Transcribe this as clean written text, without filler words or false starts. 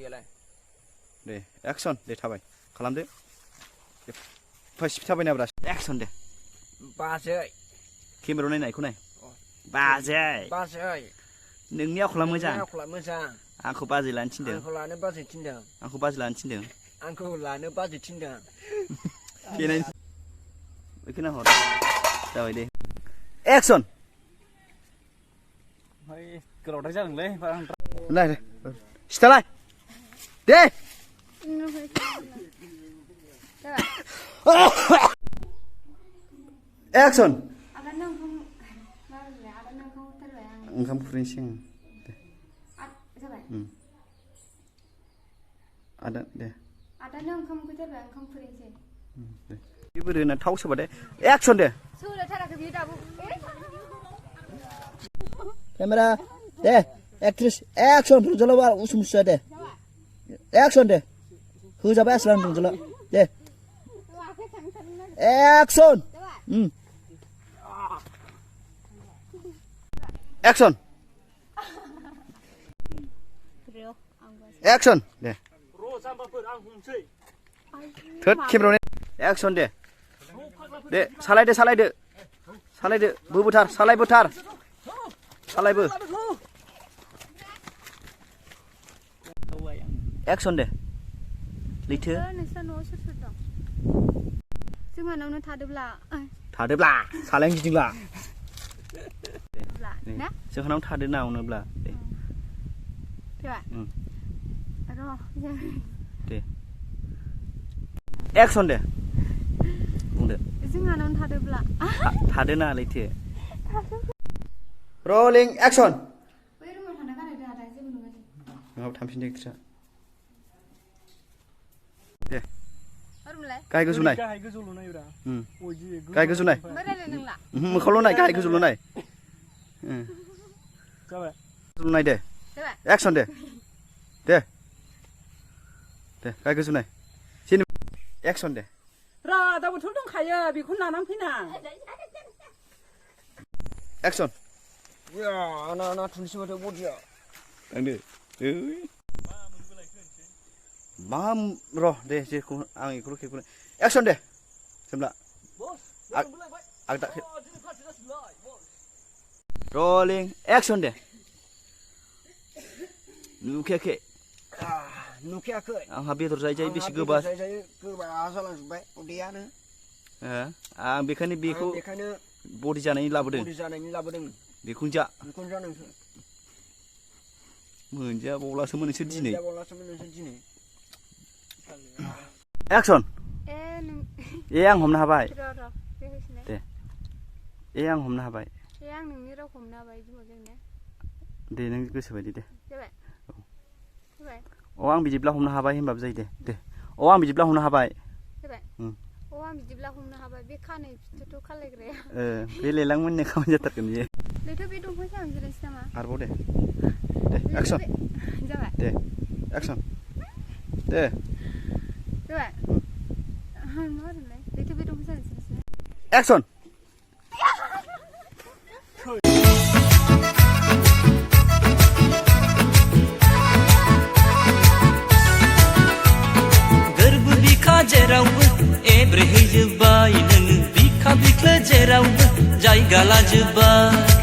दे action दे थाबाय खालामदो first थाबाय ना ब्रा एक्सन दे बाजै केमेरायाव नायनायखौ नाय बाजै नोंनि आखला मोजां आंखौ बाजै लानो थिनदों आंखौ बाजै लानो थिनदों बेनाय बेखौनो हर जाबाय दे एक्सन ओमफ्राय गोलावद्राय जागोनलै नाय सिथालाय दे एक्सन ओंखाम खुरैनोसै आं दे आदा दे आदानो ओंखाम खुरैबाय ओंखाम खुरैनोसै दे बोरै होना थाव सोबा दे एक्सन दे सोलायथाराखै बियो दाबो केमेरा दे एक्ट्रेस एक्सन रंजालु बार उसुम सुसा दे एक्सन दे होजाबाय आसलान रंजालु दे एक्सन एक्सन एक्सन दे थोद केमेरायाव एक्सन दे दे सालायदो बोबोथार सालायबोथार सालायबो एक्सन दे लैथो नोंस्रा न'आव सोर सोर दं जोंहानावनो थादोब्ला सालायनो गिदिंला ना जोंहानाव थादो ना उनोब्ला दे दे एक्सन दे बुंदो जोंहानावनो थादोब्ला थादो ना लैथो रलिं एक्सन बै रुमाव थाना गालायदो आदा जेबो नङा नङाबा थांफिनदो एक्ट्रेसा दे गाहाय गोजौ नाय गाहाय गोजौल' नायब्रा गाहाय गोजौ नाय रायलाय नोंला मोखांल' नाय गाहाय गोजौल' नाय जाबाय गोजौ नाय दे एक्सन दे दे दे गाहाय गोजौ नाय एक्सन दे रादाबोथ' दंखायो बेखौ लानानै फैना एक्सन ना थुनसि बाथौ बदिया थांदो मा र' दे जेखौ आं बेखौल' खेबखौनो एक्सन दे सोमला आगदा रलिं एक्सन दे नुखायाखै आंहा बेदर जायै बेसे गोबा जालांजोब्बाय उदैयानो आं बेखायनो बेखौ बडि जानायनि लाबोदों बेखौनो जा नोंसोर मोनजाबावलासोमोन नोंसोर दिनै एक्सन ए आं हमनो हाबाय दे ए आं हमनो हाबाय आं नोंनि रावखौ हमनो हाबाय दे नों गोसो बायदि दे अ आं बिदिब्ला हमनो हाबाय होनबाबो जायो दे अ आं बिदिब्ला हमनो हाबाय आं बिदिब्ला हमनो हाबाय बे खानाय फिथोथ' खालायग्राया बे लेलां मोननो खामानि जाथारगोन बियो लैथो बे दंफां सायाव जिरायनोसै नामा आरोबाव दे एक्सन जाबाय दे एक्सन दे जाबाय मा होनोलाय लैथो बे दंफां सायाव जिरायनोसै एक्सन जेरावबो एब्रेहैजोब्बाय नोङो बिखा बिख्लो जेरावबो जायगा लाजोब्बाय